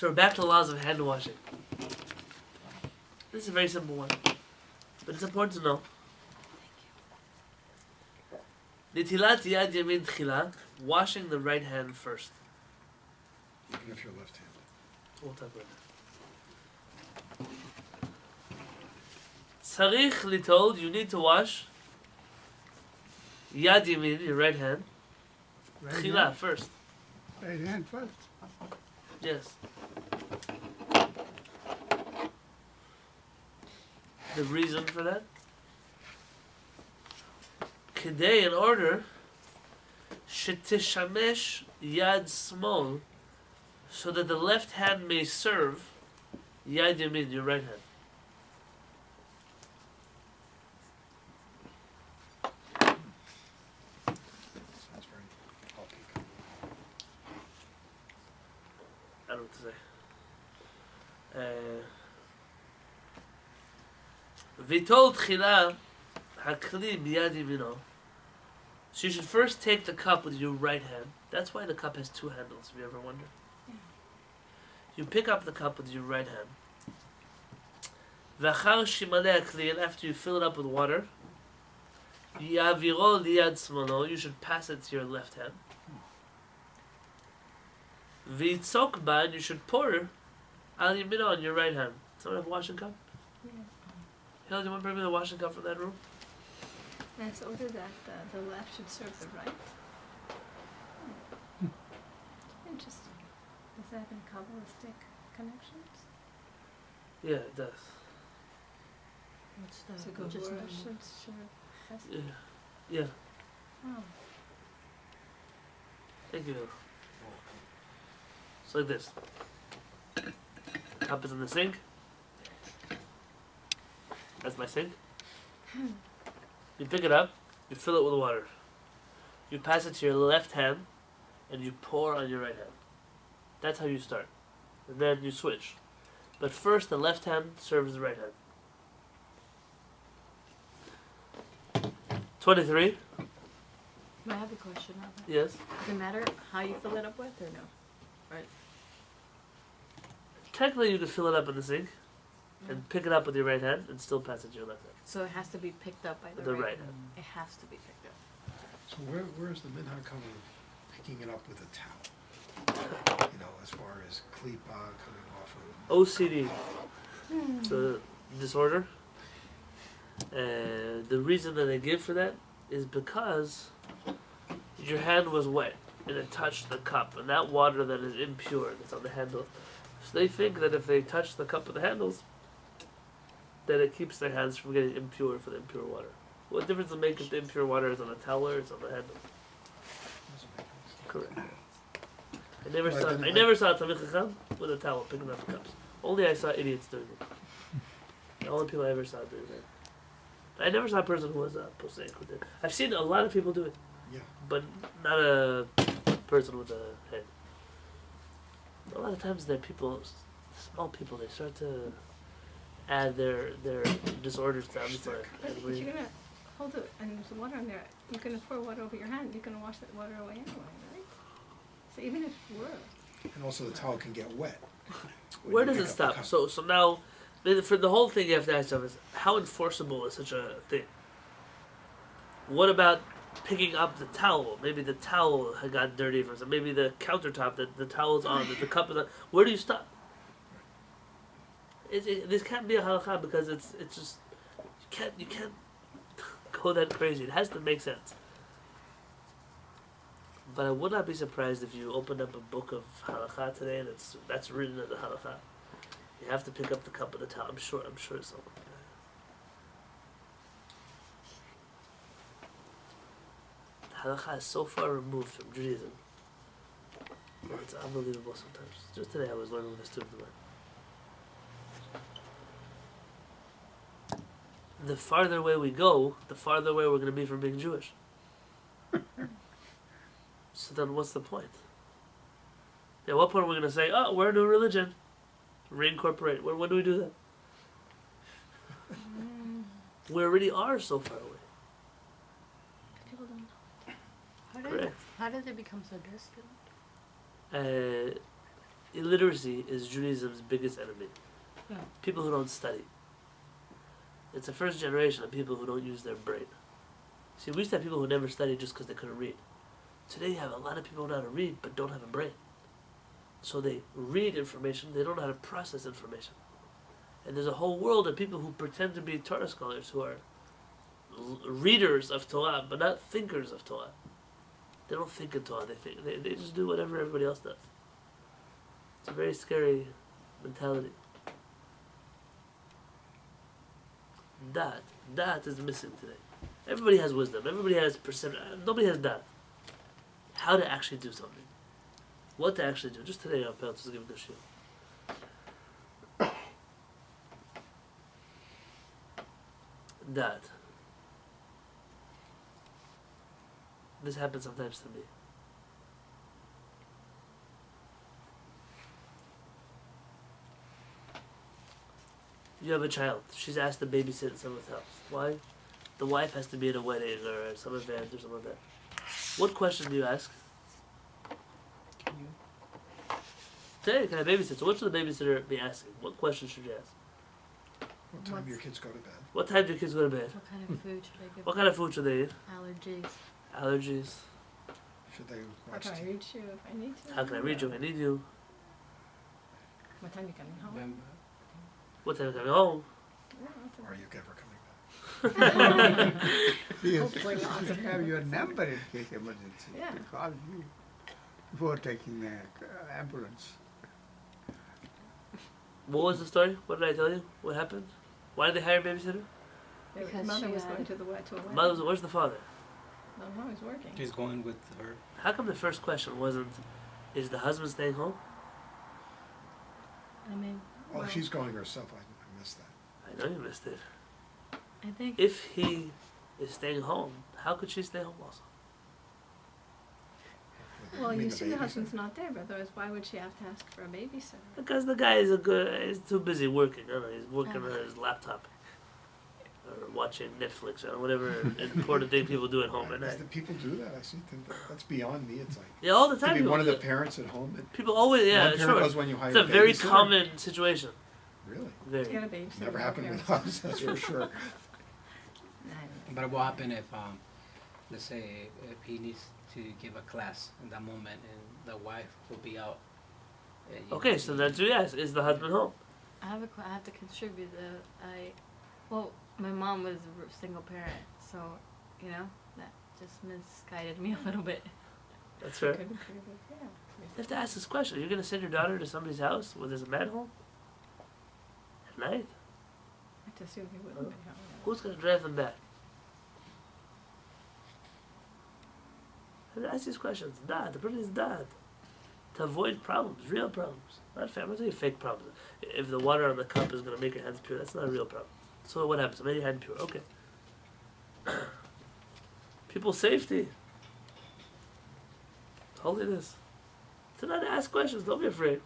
So we're back to the laws of hand washing. This is a very simple one, but it's important to know. Nitilat yad yamin tchila, washing the right hand first. Even if you're left-handed. We'll talk about that. Tzarich litol, you need to wash yad yamin, your right hand, tchila first. Right hand first. Yes. The reason for that? Kedei, in order, shetishamesh yad smol, so that the left hand may serve yad yamin, your right hand. Sounds very topic. I don't know what to say. V'tol tchila hakli biyad yamino. So you should first take the cup with your right hand. That's why the cup has two handles, if you ever wonder. Yeah. You pick up the cup with your right hand. V'achar shimalei hakli, and after you fill it up with water, yaviro liyad smolo, you should pass it to your left hand. V'itzok ba, and you should pour al yamino on your right hand. Someone have a washing cup? Yeah. Hell, do you want to bring me the washing cup from that room? And it's ordered that the left should serve the right. Interesting. Does that have any Kabbalistic connections? Yeah, it does. What's So the go just Gevurah no- should Yeah. Yeah. Oh. Thank you. It's like this. Cup is in the sink. That's my sink. You pick it up, you fill it with water. You pass it to your left hand, and you pour on your right hand. That's how you start. And then you switch. But first, the left hand serves the right hand. 23. I have a question on that. Yes. Does it matter how you fill it up with or no? Right. Technically, you could fill it up in the sink, and pick it up with your right hand, and still pass it to your left hand. So it has to be picked up by the, The right. right hand. It has to be picked up. So where's the minhag coming of picking it up with a towel? You know, as far as klipa coming off of. OCD. It's a disorder. And the reason that they give for that is because your hand was wet and it touched the cup, and that water that is impure that's on the handle. So they think that if they touch the cup with the handles, that it keeps their hands from getting impure for the impure water. What difference does it make if the impure water is on the towel or it's on the handle? Correct. I never Right, saw then, I never saw a Talmid Chacham with a towel picking up the cups. Only I saw idiots doing it. The only people I ever saw doing that. I never saw a person who was a posek who did. I've seen a lot of people do it, Yeah. but not a person with a head. A lot of times, they're people, small people. They start to add their disorders to I'm sorry. But if you're gonna hold it and there's water on there, you're gonna pour water over your hand. You're gonna wash that water away anyway, right? So even if And also the towel can get wet. when Where you does pick it up the stop? cup. So now, for the whole thing, you have to ask yourself is how enforceable is such a thing? What about picking up the towel? Maybe the towel had got dirty for some. Maybe the countertop that the towel's on, that the cup is on. Where do you stop? This can't be a halakha because it's just you can't go that crazy. It has to make sense. But I would not be surprised if you opened up a book of halakha today and that's written in the halakha. You have to pick up the cup of the towel. I'm sure so. Halakha is so far removed from Judaism. Well, it's unbelievable sometimes. Just today I was learning with a student of mine. The farther away we go, the farther away we're going to be from being Jewish. So then what's the point? At what point are we going to say, oh, we're a new religion? Reincorporate. When do we do that? We already are so far away. people don't know. How did Correct. how did they become so distant? illiteracy is Judaism's biggest enemy. Yeah. People who don't study. It's the first generation of people who don't use their brain. See, we used to have people who never studied just because they couldn't read. Today you have a lot of people who know how to read but don't have a brain. So they read information, they don't know how to process information. And there's a whole world of people who pretend to be Torah scholars who are readers of Torah but not thinkers of Torah. They don't think in Torah, they just do whatever everybody else does. It's a very scary mentality. That is missing today. Everybody has wisdom, everybody has perception, nobody has that. How to actually do something. What to actually do. Just today our parents was giving a shiur. That. This happens sometimes to me. You have a child. She's asked to babysit in someone's house. Why? The wife has to be at a wedding or at some event or something like that. What question do you ask? Hey, can I babysit? So what should the babysitter be asking? What question should you ask? What time do your kids go to bed? What time do your kids go to bed? What kind of food should I give What them? kind of food should they eat? Allergies. Allergies. Should they How watch can I TV? reach you if I need to? How can I read you if I need you? What time you coming home? What time are you coming home? Or are you ever coming back? Yes. Hopefully not. Have your number in case emergency. Yeah. Call you before taking the ambulance. What was the story? What did I tell you? What happened? Why did they hire a babysitter? Their Because mother she was had- going to a wedding. Where's the father? No, he's working. He's going with her. How come the first question wasn't, is the husband staying home? I mean, Oh, well, she's going herself. I missed that. I know you missed it. I think If he is staying home, how could she stay home also? Well, mean you the see the babysitter? husband's not there, but otherwise why would she have to ask for a babysitter? Because the guy is he's too busy working. I don't know, he's working on his laptop. Or watching Netflix or whatever important thing people do at home at Does night. the people do that? I see. That's beyond me. It's like Yeah, all the to time. be people one of do the it. parents at home. People always, yeah, one parent sure. goes when you hire It's a a very babysitter. common situation. Really, Very. Get a babysitter. never happened here. with us. That's for sure. But what happened if, let's say, if he needs to give a class in that moment and the wife will be out? Okay, so that's what you ask. Is the husband home? I have to contribute. Well, my mom was a single parent, so that just misguided me a little bit. That's fair. Couldn't prove it, yeah. You have to ask this question. You're going to send your daughter to somebody's house where there's a man home? At night? I have to assume he wouldn't be home. Who's going to drive them back? And ask these questions. Dad. The person is dad. To avoid problems, real problems. Not fake. I'm not saying fake problems. If the water on the cup is going to make your hands pure, that's not a real problem. So what happens? I made your hand pure. Okay. People's safety. Holiness. To not ask questions. Don't be afraid.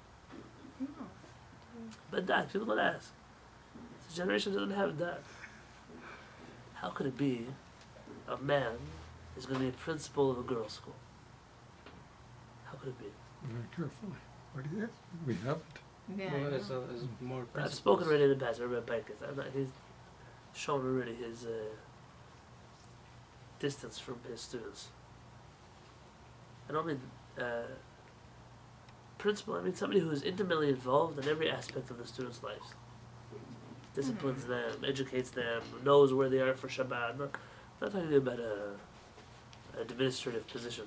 No. But that, people don't ask. This generation doesn't have that. How could it be a man is going to be a principal of a girls' school? How could it be? Very carefully. What is it? We have it. Yeah. Well, I it's, know. it's more I've principles. spoken already in the past. Rabbi Pikus. He's shown already his distance from his students. I don't mean principal. I mean somebody who is intimately involved in every aspect of the students' lives. Disciplines them, educates them, knows where they are for Shabbat. I'm not talking about an administrative position.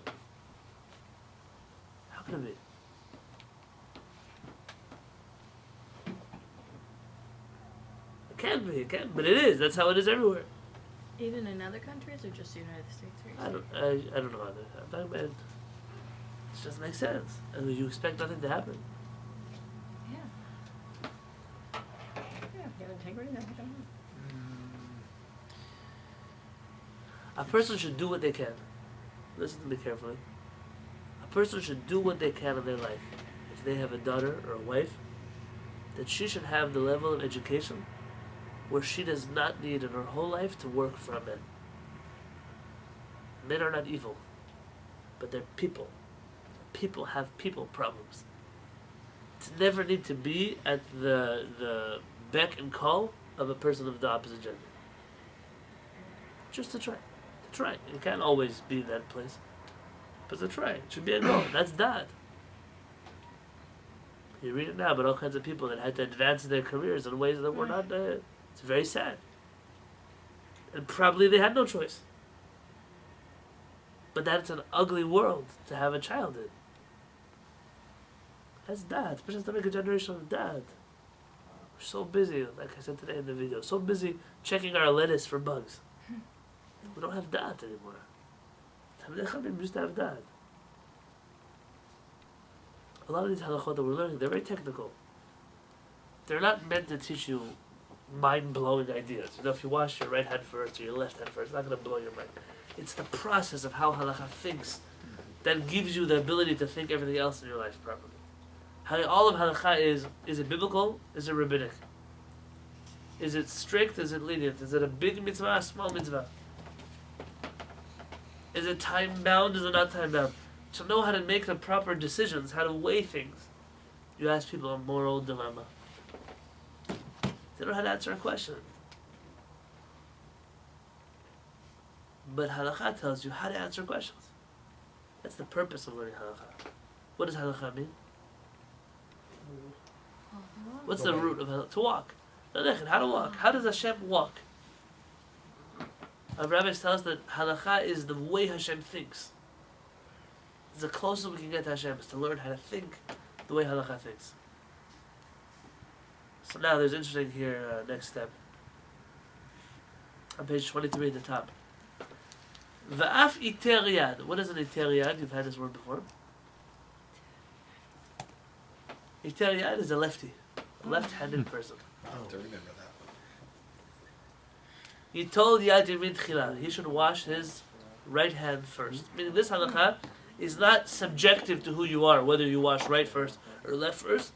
How can it be? It can't be. It can't. But it is. That's how it is everywhere. Even in other countries or just the United States? I don't know. I'm talking about. It just makes sense. And you expect nothing to happen. Yeah. Yeah, if you have integrity, then you don't know. A person should do what they can. Listen to me carefully. A person should do what they can in their life. If they have a daughter or a wife, that she should have the level of education where she does not need in her whole life to work for a man. Men are not evil, but they're people. People have people problems. to never need to be at the beck and call of a person of the opposite gender. Just to try. To try. You can't always be in that place. But to try. It should be a goal. That's that. You read it now about all kinds of people that had to advance in their careers in ways that were not. It's very sad. And probably they had no choice. But that's an ugly world to have a child in. That's dad. Especially to make a generation of dad. We're so busy, like I said today in the video, so busy checking our lettuce for bugs. We don't have dad anymore. Talmidei Chachamim used to have dad. A lot of these halachot that we're learning, they're very technical. They're not meant to teach you mind-blowing ideas. You know, if you wash your right hand first or your left hand first, it's not going to blow your mind. It's the process of how halacha thinks that gives you the ability to think everything else in your life properly. How all of halacha is it biblical? Is it rabbinic? Is it strict? Is it lenient? Is it a big mitzvah, a small mitzvah? Is it time-bound? Is it not time-bound? To know how to make the proper decisions, how to weigh things. You ask people a moral dilemma. They don't know how to answer a question. But halakha tells you how to answer questions. That's the purpose of learning halakha. What does halakha mean? What's the root of halakha? To walk. How to walk? How does Hashem walk? Our rabbis tell us that halakha is the way Hashem thinks. It's the closest we can get to Hashem, is to learn how to think the way halakha thinks. So now there's interesting here, next step. On page 23 at the top. Va'af iter yad. What is an iter yad? You've had this word before. Iter yad is a lefty. A left-handed person. I don't remember that. He told Yad Yamin Tchila, he should wash his right hand first. Meaning this halakha is not subjective to who you are, whether you wash right first or left first.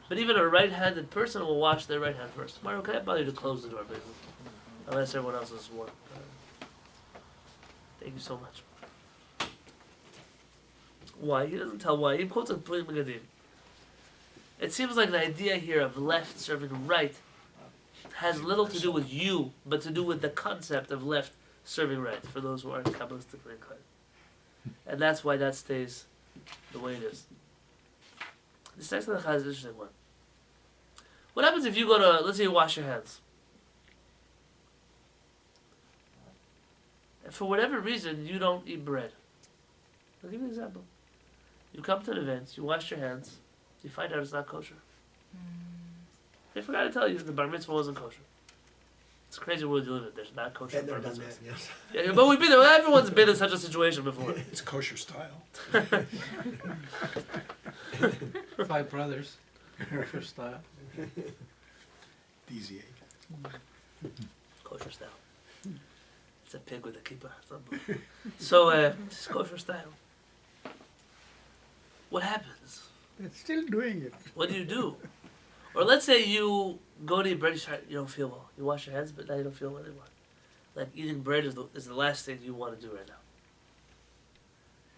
But even a right-handed person will wash their right hand first. Mario, can I bother you to close the door, baby? Unless everyone else is warm. Thank you so much. Why? He doesn't tell why. He quotes a Purim Megadim. It seems like the idea here of left serving right has little to do with you, but to do with the concept of left serving right, for those who aren't Kabbalistically inclined. And that's why that stays the way it is. This next halakha is an interesting one. What happens if you go to, let's say you wash your hands, and for whatever reason you don't eat bread? I'll give you an example. You come to an event, you wash your hands, you find out it's not kosher. They forgot to tell you the bar mitzvah wasn't kosher. It's a crazy world you live in. There's not kosher And bar they've done mitzvahs. that, yes. Yeah, but we've been there. Everyone's been in such a situation before. It's kosher style. 5 brothers. Kosher style. DZ8. Kosher style. It's a pig with a kippah. So, it's kosher style. What happens? They're still doing it. What do? Or let's say you go to eat bread, you don't feel well. You wash your hands, but now you don't feel well anymore. Like eating bread is the last thing you want to do right now.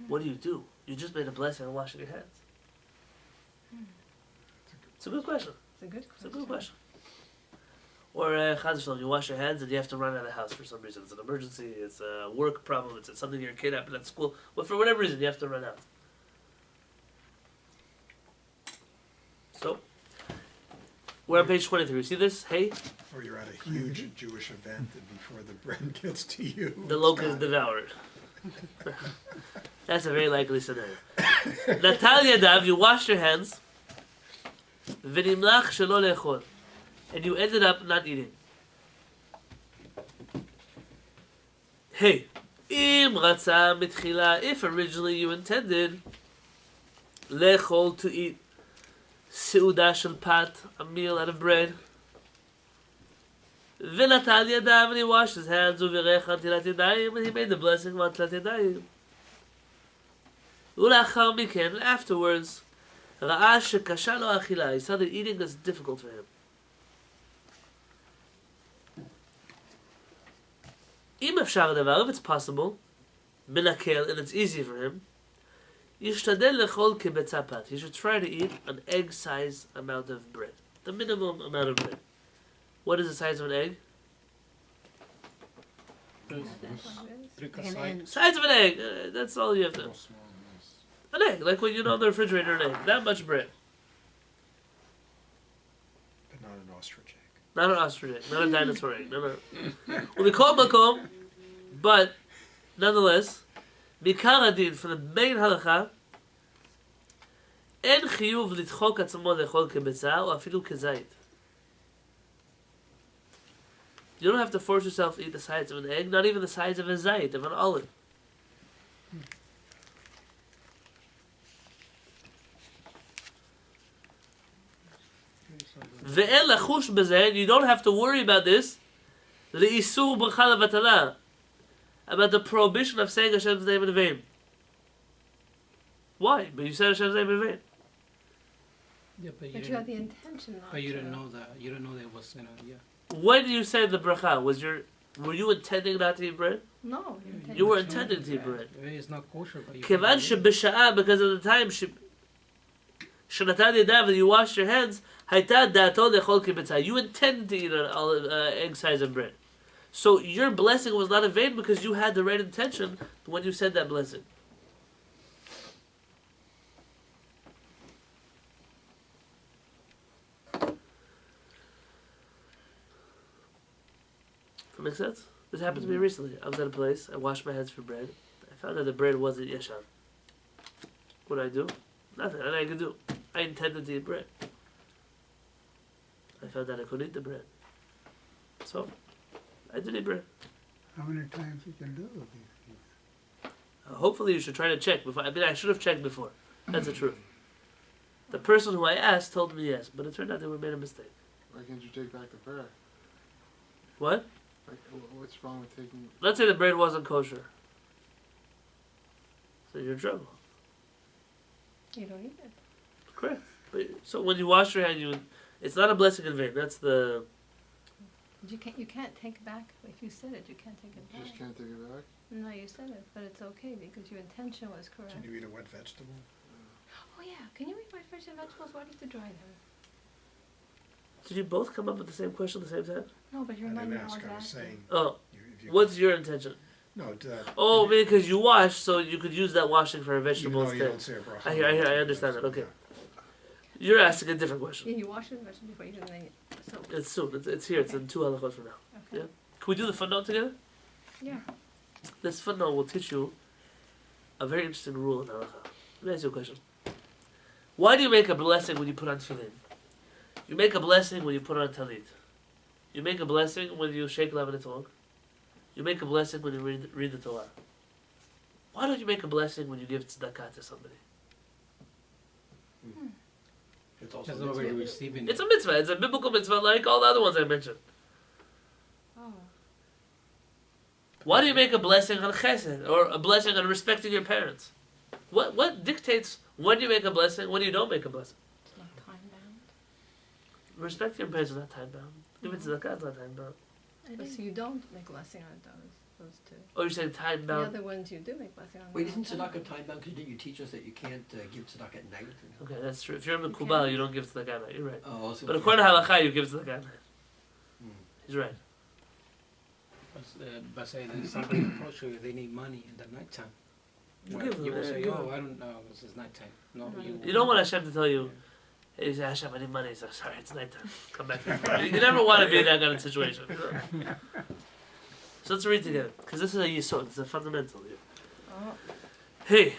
What do? You just made a blessing on washing your hands. It's a good question. It's a good question. Or Chaz v'shalom, you wash your hands and you have to run out of the house for some reason. It's an emergency, it's a work problem, it's something your kid happened at school. Well, for whatever reason, you have to run out. So, we're on page 23. You see this? Hey? Or you're at a huge Jewish event and before the bread gets to you. The locust devoured. That's a very likely scenario. Natalia Dav, you washed your hands. V'nimlach shelo lechol. And you ended up not eating. Hey. Im ratza mitchila. If originally you intended lechol, to eat, seuda shel pat, a meal out of bread. V'natal yadav, and he washed his hands, u'virech antilat yadayim, and he made the blessing of antilat yadayim. U'lachar miken, and afterwards, ra'a shekasha lo achila, he saw that eating is difficult for him. Im efshar davar, if it's possible, minakel, and it's easy for him, ישתדל לאכול כביצה פת. You should try to eat an egg-size amount of bread. The minimum amount of bread. What is the size of an egg? That's what it is. Like an inch. Size of an egg. That's all you have to. Real small, nice. An egg, like when you know in the refrigerator, an egg. That much bread. But not an ostrich egg. Not an ostrich egg, not a dinosaur egg. No. We call makom, but nonetheless, mikar adin from the main halacha. אין חיוב לדחוק עצמו לאכול כביצה או אפילו כזית. You don't have to force yourself to eat the size of an egg, not even the size of a zayit, of an olive. ואין לחוש בזה, you don't have to worry about this, לאיסור ברכה לבטלה, about the prohibition of saying Hashem's name in vain. Why? But you said Hashem's name in vain. Yeah, but But you had the intention not But you to. didn't know that. You didn't know that it was, yeah. When you said the bracha, were you intending not to eat bread? No, You were It's not- intending to eat bread. It's not kosher, but you. כיוון שבשעה, because of the time שנתן ידיו and you washed your hands, הייתה דעתו לאכול כביצה. You intended to eat an egg size of bread. So your blessing was not in vain because you had the right intention when you said that blessing. That makes sense? This happened to me recently. I was at a place, I washed my hands for bread. I found out the bread wasn't yeshan. What did I do? Nothing. Nothing I could do. I intended to eat bread. I found out I couldn't eat the bread. So, I did eat bread. How many times you can do this? Hopefully you should try to check before. I mean, I should have checked before. That's the truth. The person who I asked told me yes, but it turned out they were made a mistake. Why can't you take back the prayer? What? Like, what's wrong with taking? Let's say the bread wasn't kosher. So you're in trouble. You don't eat it. Correct. But, so when you wash your hand, it's not a blessing in vain. That's the... You can't take it back. If you said it, you can't take it You back. just can't take it back? No, you said it, but it's okay because your intention was correct. Can you eat a wet vegetable? Oh yeah, can you eat white fresh vegetables? Why do you have to dry them? Did you both come up with the same question at the same time? No, but your I mind didn't was ask. I was asking. saying. Oh, If you what's your intention? No. Oh, I mean, because you wash, so you could use that washing for a Even vegetable though you instead. don't say a bracha. I hear, I understand that, okay. You're asking a different question. Yeah, you wash the vegetables before you do them. So It's soon. It's here. It's in 2 halachot from now. okay. Yeah. Can we do the footnote together? Yeah. This footnote will teach you a very interesting rule in halakha. Let me ask you a question. Why do you make a blessing when you put on tefillin? You make a blessing when you put on talit. You make a blessing when you shake leaven tov. You make a blessing when you read the Torah. Why don't you make a blessing when you give tzedakah to somebody? It's also That's already receiving. It's a mitzvah. It's a biblical mitzvah like all the other ones I mentioned. Oh. Why do you make a blessing on chesed or a blessing on respecting your parents? What dictates when you make a blessing, when you don't make a blessing? It's not time bound. Respecting your parents is not time bound. Giving tzedakah is not time bound. But so you don't make blessing on those two. Oh, you're saying time The bound? other ones you do make blessing on. Wait, They're isn't not tzedakah time bound? Because didn't you teach us that you can't give tzedakah at night? Okay, that's true. If you're a You Mekubal, can't. you don't give tzedakah at night. You're right. Oh, also But according to halakha, you give tzedakah at night. Hmm. He's right. But say that somebody approach you, they need money in the nighttime. You Well, give them, you will yeah, say, give oh, them. I don't know, this is nighttime. No, No, you. You don't want Hashem to tell you, hey, you say, Hashem, I need money. He's like, sorry, it's nighttime. Come back tomorrow. You never want to be in that kind of situation. You know? So let's read together, because this is a yisod. It's a fundamental here. Oh. Hey.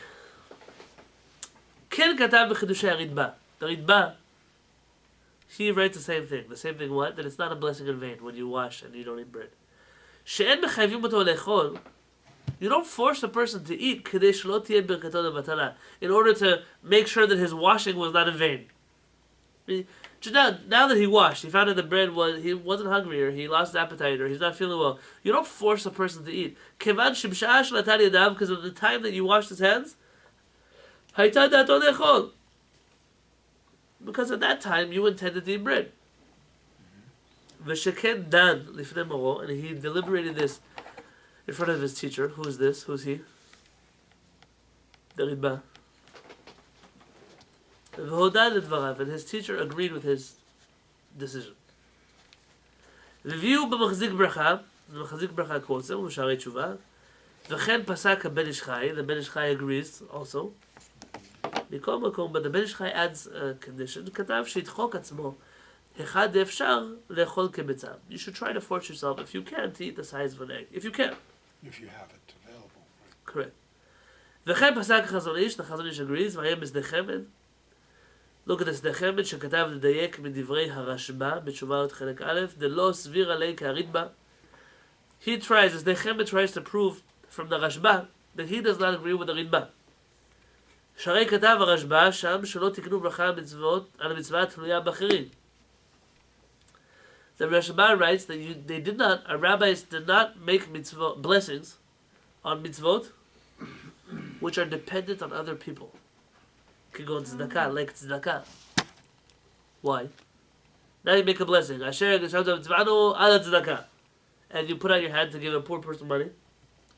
כן כתב בחידושי הרדב"א. The Ritba, he writes the same thing. The same thing what? That it's not a blessing in vain when you wash and you don't eat bread. שאין מחייבים אותו לאכול. You don't force a person to eat כדי שלא תהיה ברכתו לבטלה, in order to make sure that his washing was not in vain. I mean, just now that he washed, he found out the bread he wasn't hungry, or he lost appetite, or he's not feeling well. You don't force a person to eat. כיוון שבשעה שנתן ידיו, because of the time that you washed his hands, הייתה דעתו לאכול. Because at that time you intended to eat bread. ושכן דן לפני מורו, and he deliberated this in front of his teacher. Who is this? Who's he? The Ritba. והודה לדבריו, and his teacher agreed with his decision. והביאו במחזיק ברכה, the מחזיק ברכה quotes him, הוא שערי תשובה, וכן פסק הבן איש חי, the Ben Ish Chai agrees also. מכל מקום, but the Ben Ish Chai adds a condition, כתב שידחוק עצמו, אחד אפשר לאכול כביצה. You should try to force yourself, if you can, to eat the size of an egg. If you can. If you have it available. Right? Correct. וכן פסק החזון איש, the חזון איש agrees, והיה בשדה חמד. Look at the שדה חמד שכתב לדייק מדברי הרשב"א, בתשובה עוד חלק א', דלא סביר עלי כהרדב"א. He tries, the Chemed tries to prove from the Rashba that he does not agree with the Ridba. שהרי כתב הרשב"א שם שלא תקנו ברכה על המצווה התלויה באחרים. The Rashba writes that our rabbis did not make mitzvot, blessings on mitzvot which are dependent on other people. כגון tzedakah, like tzedakah. Why? Now you make a blessing. Asher gesham tzvanu ala tzedakah. And you put out your hand to give a poor person money.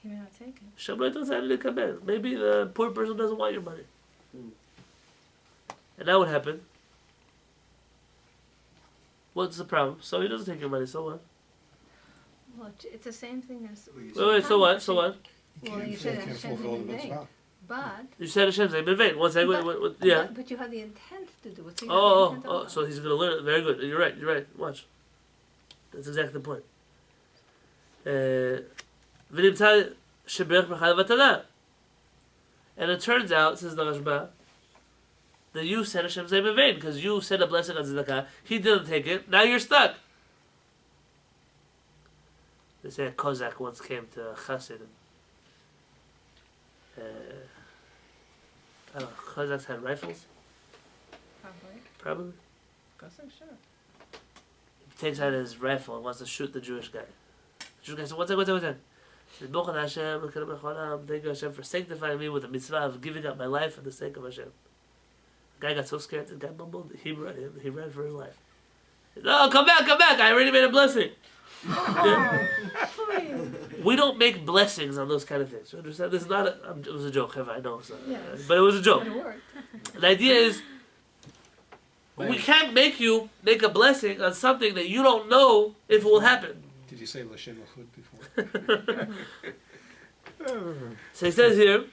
He may not take it. Shem lo yitzah likabel. Maybe the poor person doesn't want your money. And now what happened? What's the problem? So he doesn't take your money, so what? Well, it's the same thing as. Wait, so what? So what? Well, you said can't Hashem's fulfill name the in vain. mitzvah. But. You said Hashem's name in vain. One second, yeah. But you have the intent to do it. So you have the intent Oh, so he's going to learn it. Very good. You're right. Watch. That's exactly the point. ונמצא שברך ברכה לבטלה. And it turns out, says the Rashba, that you said Hashem's name in vain, because you said a blessing on tzedakah, he didn't take it, now you're stuck. They say a Kozak once came to a Chassid, and I don't know, Kozaks had rifles? Probably. Guess I'm sure. He takes out his rifle and wants to shoot the Jewish guy. The Jewish guy said, one second. He said, Baruch Hashem, thank you Hashem for sanctifying me with the mitzvah of giving up my life for the sake of Hashem. The guy got so scared, the guy mumbled, he ran for his life. He said, oh, come back, I already made a blessing. Yeah. We don't make blessings on those kind of things. You understand? This is not it was a joke, I know. It's not, but it was a joke. It worked. The idea is, we can't make you make a blessing on something that you don't know if it will happen. Did you say Lashem Lachud before? So he says here,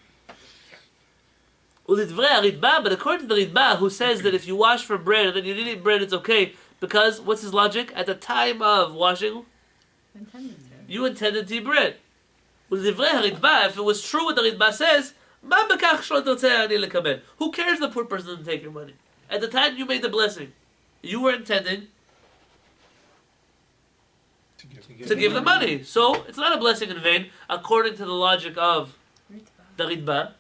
but according to the Ritba, who says that if you wash for bread and then you didn't eat bread, it's okay, because what's his logic? At the time of washing, you intended to eat bread. If it was true what the Ritba says, who cares the poor person doesn't take your money? At the time you made the blessing, you were intending to give the money. So it's not a blessing in vain, according to the logic of the Ritba.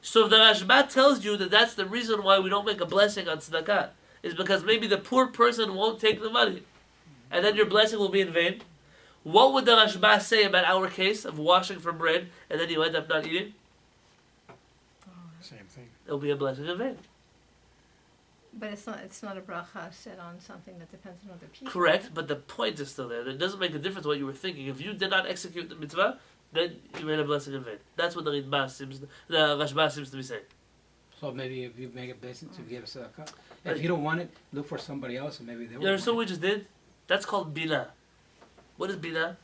So if the Rashba tells you that that's the reason why we don't make a blessing on tzedakah, is because maybe the poor person won't take the money, and then your blessing will be in vain, what would the Rashba say about our case of washing for bread, and then you end up not eating? Same thing. It'll be a blessing in vain. But it's not a bracha set on something that depends on other people. Correct, but the point is still there. It doesn't make a difference what you were thinking. If you did not execute the mitzvah, then you made a blessing in vain. That's what the Rashba seems to be saying. So maybe if you make a blessing to give tzedakah, if you don't want it, look for somebody else, and maybe they will. You understand what we just did? That's called bina. What is bina?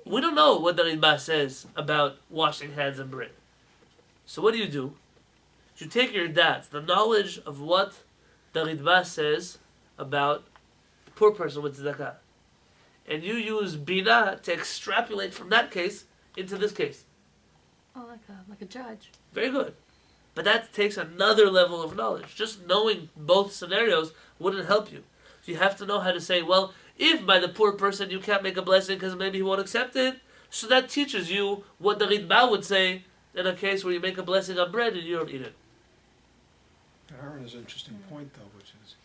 We don't know what the Rashba says about washing hands and bread. So what do? You take your dat, the knowledge of what the Ritba says about the poor person with tzedakah, and you use bina to extrapolate from that case into this case. Oh, like a judge. Very good. But that takes another level of knowledge. Just knowing both scenarios wouldn't help you. So you have to know how to say, well, if by the poor person you can't make a blessing because maybe he won't accept it, so that teaches you what the Ritba would say in a case where you make a blessing on bread and you don't eat it. Aaron has an interesting point, though, which is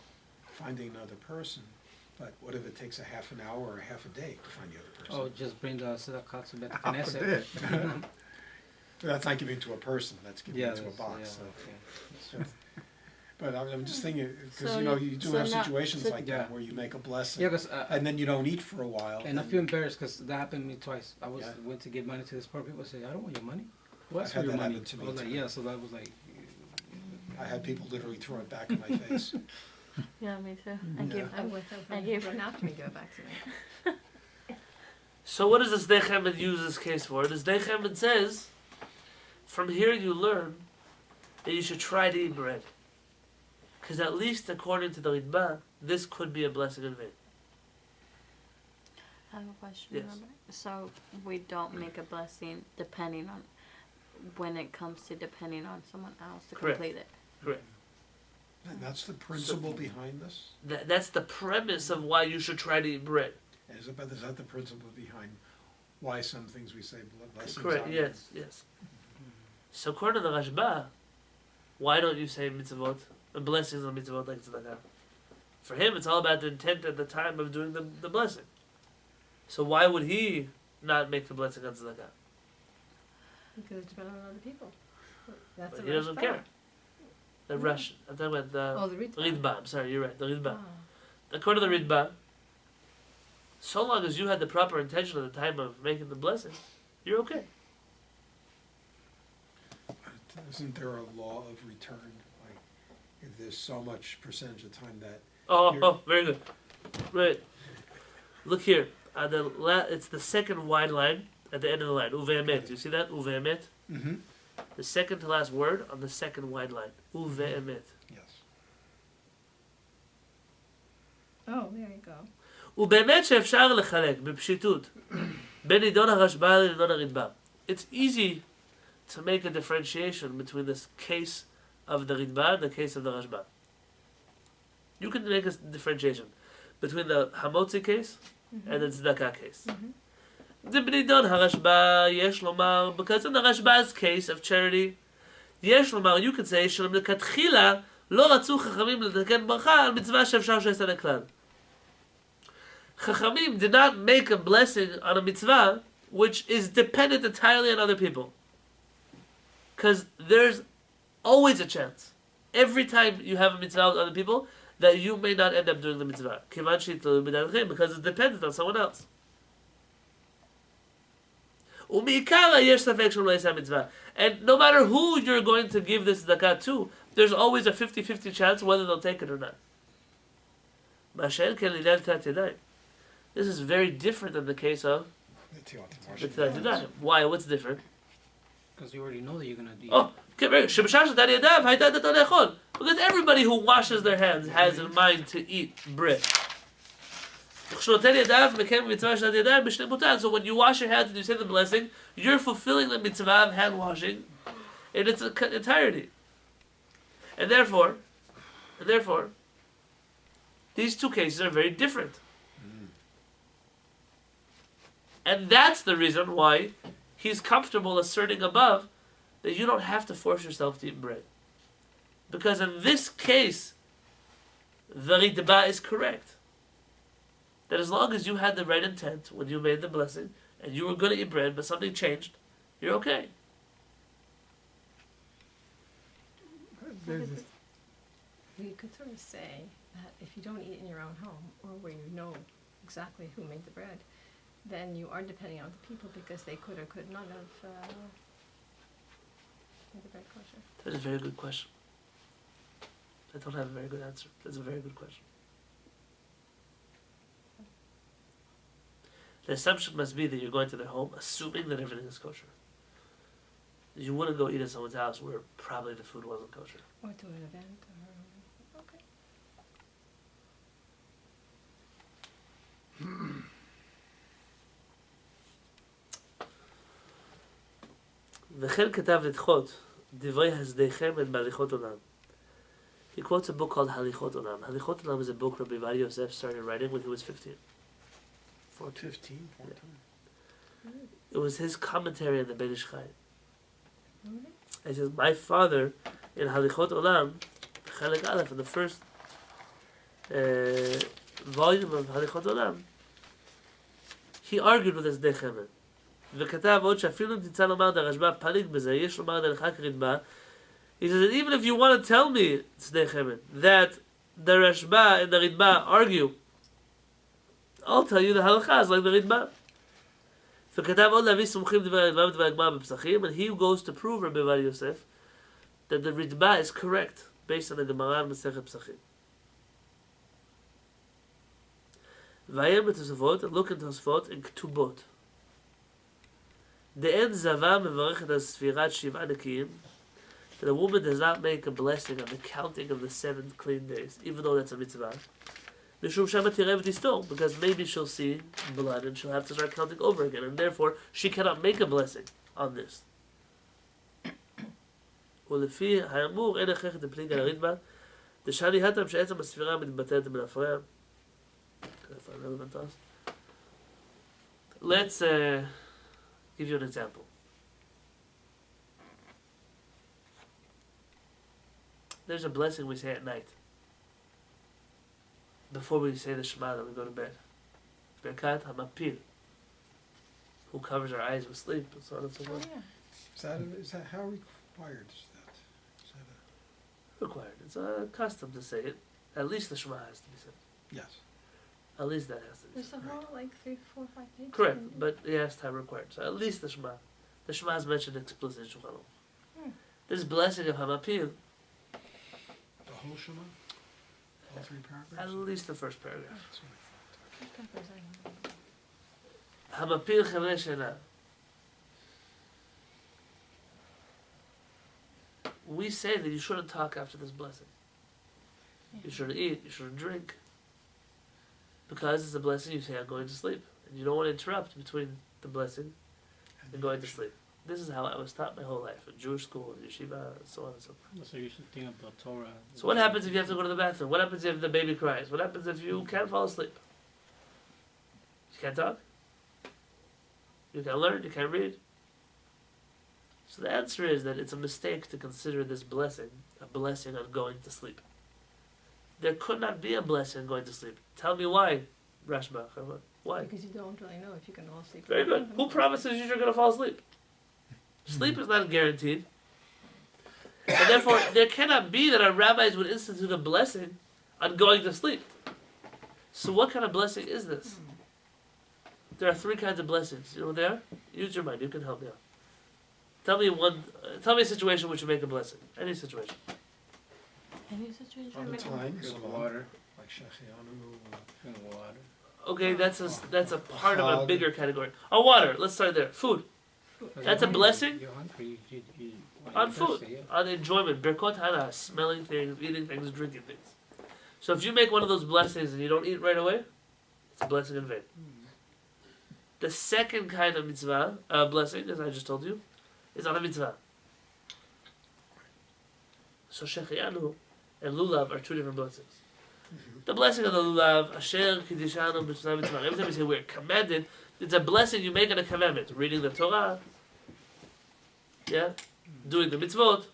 finding another person. But what if it takes a half an hour or half a day to find the other person? Oh, just bring the tzedakah to Bet Knesset. That's not giving to a person. That's giving it to a box. Yeah, okay. But I'm just thinking, because So you do have situations like that where you make a blessing, Yeah, because and then you don't eat for a while. and I feel embarrassed because that happened to me twice. I went to give money to this poor people. Say, I don't want your money. Who asked for had your that money? happen to me I was like, too. yeah. So that was like, I had people literally throw it back in my face. Yeah, me too. I Yeah. gave. I gave- run after me, give it back to me. So what does this Dechemed use this case for? This Dechemed says, from here you learn that you should try to eat bread. Because at least according to the Ritba, this could be a blessing in vain. I have a question. Yes. Robert. So we don't make a blessing depending on when it comes to depending on someone else to Correct. complete it. Correct. And that's the principle behind this? That's the premise of why you should try to eat bread. Is that the principle behind why some things we say blessings Correct, on? yes, yes. So according to the Rashba, why don't you say mitzvot, blessings on mitzvot like tzedakah? For him, it's all about the intent at the time of doing the blessing. So why would he not make the blessing on tzedakah? Because it depends on other people. That's But the he doesn't Rashba. care. The Yeah. Russian. I'm talking about the Oh, the Ritva. Ritba. I'm sorry, you're right. The Ritba. Ah. According to the Ritba, so long as you had the proper intention at the time of making the blessing, you're okay. But isn't there a law of return? Like, if there's so much percentage of time that, Oh, very good. Right. Look here. It's the second wide line at the end of the line. Uve'emet. You see that? Uve'emet. The second to last word on the second wide line. Uve'emet. yes. Oh, there you go. ובאמת שאפשר לחלק בפשיטות בין נידון הרשב"א לנידון הרדב"א. It's easy to make a differentiation between this case of the Ritba and the case of the Rashba. You can make a differentiation between the Hamotzi case and the Tzedakah case. The Bnidon HaRashba, yesh lomar, because in the Rashba's case of charity, yesh lomar, you could say, שלמלכתחילה לא רצו חכמים לתקן ברכה על מצווה שאפשר שיעשה לכלל. Chachamim did not make a blessing on a mitzvah which is dependent entirely on other people. Because there's always a chance, every time you have a mitzvah with other people, that you may not end up doing the mitzvah. Because it's dependent on someone else. And no matter who you're going to give this zakat to, there's always a 50-50 chance whether they'll take it or not. This is very different than the case of the Tilat Yadayim. Why? What's different? Because you already know that you're gonna do. Oh, okay, very good. Because everybody who washes their hands has in mind to eat bread. So when you wash your hands and you say the blessing, you're fulfilling the mitzvah of hand washing in its entirety. And therefore, these two cases are very different. And that's the reason why he's comfortable asserting above that you don't have to force yourself to eat bread. Because in this case, the Ritba is correct. That as long as you had the right intent when you made the blessing, and you were going to eat bread, but something changed, you're okay. There's this- You could sort of say that if you don't eat in your own home, or where you know exactly who made the bread, then you are depending on the people because they could or could not have made the bread kosher. That is a very good question. I don't have a very good answer. That's a very good question. The assumption must be that you're going to their home assuming that everything is kosher. You wouldn't go eat at someone's house where probably the food wasn't kosher. Or to an event, or, okay. וכן כתב לדחות דברי הסדיכם הן בהליכות עולם. He quotes a book called Halichot Olam. Halichot Olam is a book Rabbi Yosef started writing when he was 15. 14. 15, 14. It was his commentary on the Ben Ish Chai. Okay. He says, my father in Halichot Olam, Chelek Aleph, in the first volume of Halichot Olam, he argued with his Dechemen. וכתב עוד שאפילו אם תמצא לומר דרשב"א פליג בזה, יש לומר דלכה כרדב"א. He says that even if you want to tell me, Tzedei that the Rashba and the Ritba argue, I'll tell you the halacha is like the Ritba. וכתב עוד להביא סומכים דברי הרדב"א ודברי הגמרא בפסחים, and he goes to prove Rabbi Yosef that the Ritba is correct based on the Gemara and Masechet Pesachim. Vayem b'Tosafot, and look into Tosafot in Ketubot. The end Zava mevarechet as Sfirat Shiva Nekiyim, that a woman does not make a blessing on the counting of the 7 clean days, even though that's a mitzvah. Mishum Shema Tirev Tistor, because maybe she'll see blood and she'll have to start counting over again, and therefore she cannot make a blessing on this. ולפי האמור אין הכרחת לפליג על הריתמה, דשאני הטם שעצם הספירה מתבטלת מן ההפריה. Let's give you an example. There's a blessing we say at night before we say the Shema that we go to bed. Berkat HaMapil, who covers our eyes with sleep, and so on and so forth. Is that how required is that? Is that Required. It's a custom to say it. At least the Shema has to be said. yes. At least that has to be There's said. a whole like 3, 4, 5 pages. Correct, but yes, time required. So at least the Shema. The Shema is mentioned explicitly in Shulchan Aruch. This blessing of Hamapil, The whole Shema? All 3 paragraphs? at least the first paragraph. That's what I Hamapil Chavnei Shena. We say that you shouldn't talk after this blessing. You shouldn't eat, you shouldn't drink. Because it's a blessing, you say, I'm going to sleep. And you don't want to interrupt between the blessing thought. and going to sleep. This is how I was taught my whole life, in Jewish school, in yeshiva, and so on and so forth. So you should think about Torah. So what happens if you have to go to the bathroom? What happens if the baby cries? What happens if you can't fall asleep? You can't talk? You can't learn? You can't read? So the answer is that it's a mistake to consider this blessing a blessing on going to sleep. There could not be a blessing on going to sleep. Tell me why, Rashba. Why? Because you don't really know if you can fall asleep. Very good. Who promises you're going to fall asleep? Sleep is not guaranteed. And therefore, there cannot be that our rabbis would institute a blessing on going to sleep. So what kind of blessing is this? There are 3 kinds of blessings. You know what they are? Use your mind. You can help me out. Tell me a situation which would make a blessing. Any situation. Any situation. On the make- time, Good Salon, water. like Shechianu, Good water. Okay, that's a part of a bigger category. Oh, water. Let's start there. Food. That's a blessing? You're hungry. On food. On enjoyment. Birkot hana. Smelling things, eating things, drinking things. So if you make one of those blessings and you don't eat right away, it's a blessing in vain. The second kind of mitzvah, blessing, as I just told you, is on a mitzvah. So shechianu and lulav are 2 different blessings. The blessing of the lulav, asher kiddishanu b'tzvah mitzvah. Every time we say we're commanded, it's a blessing you make on a commandment. Reading the Torah, yeah, doing the mitzvot,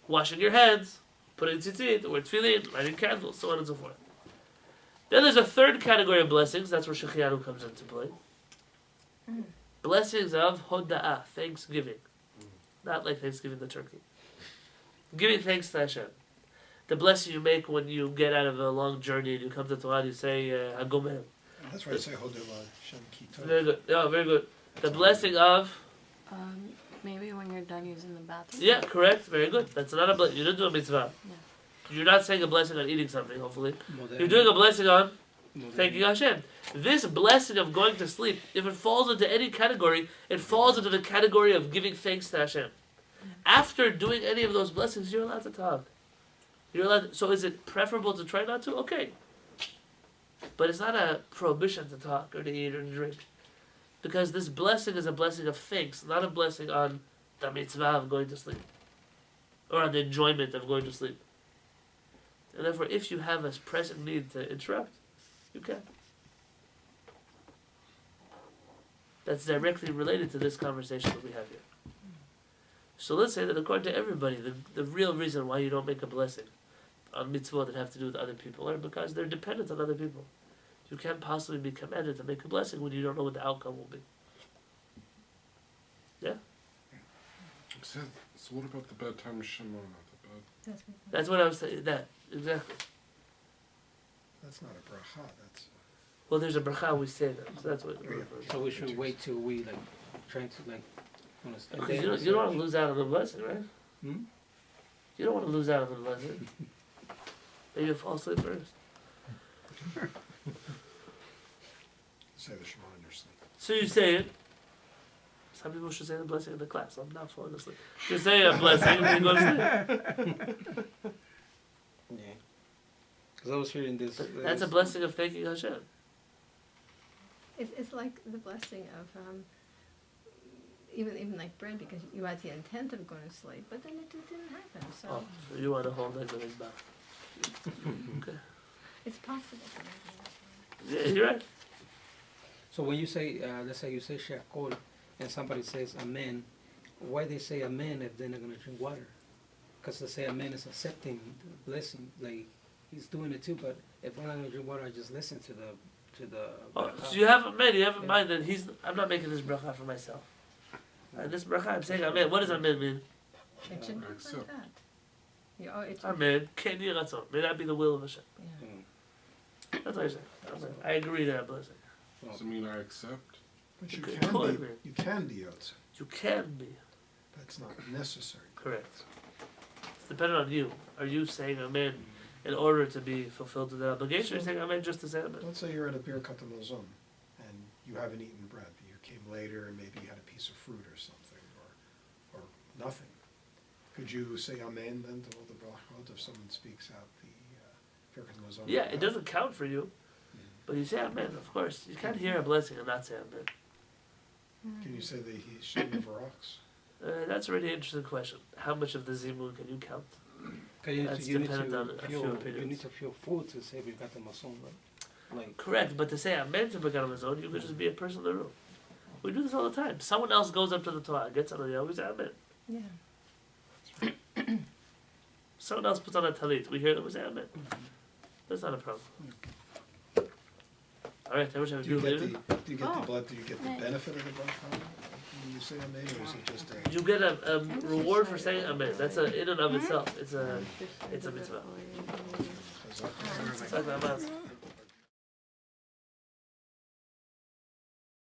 washing your hands, putting tzitzit, or tefillin, lighting candles, so on and so forth. Then there's a 3rd category of blessings. That's where shechianu comes into play. Blessings of hoda'ah, thanksgiving. Not like Thanksgiving the turkey. Giving thanks to Hashem. The blessing you make when you get out of a long journey and you come to Torah and you say, Hagomel. That's why I say Hodeva Shem Kito. Very good. Yeah, very good. The blessing of... Maybe when you're done using the bathroom. Yeah, correct. Very good. That's not a blessing. You didn't do a mitzvah. You're not saying a blessing on eating something, hopefully. You're doing a blessing on thanking Hashem. This blessing of going to sleep, if it falls into any category, it falls into the category of giving thanks to Hashem. After doing any of those blessings, you're allowed to talk. You're allowed. So is it preferable to try not to? Okay. But it's not a prohibition to talk or to eat or to drink. Because this blessing is a blessing of thanks, not a blessing on the mitzvah of going to sleep. Or on the enjoyment of going to sleep. And therefore, if you have a pressing need to interrupt, you can. That's directly related to this conversation that we have here. So let's say that according to everybody, the real reason why you don't make a blessing on mitzvot that have to do with other people are because they're dependent on other people. You can't possibly be commanded to make a blessing when you don't know what the outcome will be. Yeah? So what about the bedtime Shema? That's what I was saying. That, exactly. That's not a bracha, that's... Well, there's a bracha, we say that. So that's what it refers to. So we should wait till we trying to Because you don't want to lose out on the blessing, right? Hmm? You don't want to lose out on the blessing. Maybe you'll fall asleep first. Say the Shema in your sleep. So you say it. Some people should say the blessing in the class. I'm not falling asleep. You say a blessing and then you go to sleep. Yeah. Because I was hearing this. That's a blessing of thanking Hashem. It's like the blessing of even like bread, because you had the intent of going to sleep, but then it just didn't happen. So Oh, so you want to hold like the big bow. Okay. it's possible. Yeah, you're right. So when you say, let's say you say Shakol, and somebody says Amen, why they say Amen if they're not going to drink water? Because to say Amen is accepting the blessing. Like, he's doing it too, but if I'm not going to drink water, I just listen to the Oh, so you have in mind that I'm not making this bracha for myself. This bracha, I'm saying Amen. What does Amen mean? It should be accept. like that. It's Amen. Ken yeh ratzon. May that be the will of Hashem. yeah. That's what I say. Amen. I agree to that blessing. Does it mean I accept? But you Could can be. you can be Yotze. You can be. That's not necessary. Correct. It's dependent on you. Are you saying Amen in order to be fulfilled to that obligation? Or are you saying Amen just to say Amen? Let's say you're at a beer katamazon and you haven't eaten bread. You came later and maybe you had a piece of fruit or something, or nothing. Could you say Amen then to all the brachot if someone speaks out the beer katamazon? Yeah, it doesn't count for you. But you say Amen, of course. You can't hear a blessing and not say Amen. Can you say the Shem Varachs? That's a really interesting question. How much of the Zimun can you count? Because That's you need dependent on a few you opinions. need to feel full to say Birkat HaMazon, right? Like, Correct, but to say Amen to Birkat HaMazon, you could just be a person in the room. We do this all the time. Someone else goes up to the Torah, gets on the Yah, we say Amen. Yeah. Someone else puts on a talit, we hear them, we say Amen. That's not a problem. Alright, I wish I would Do you do get later. the Do you get the Nice. benefit of the bracha when you say Amen, or is it just a? You get a reward for saying Amen. That's in and of itself. It's a mitzvah. It's like that, man.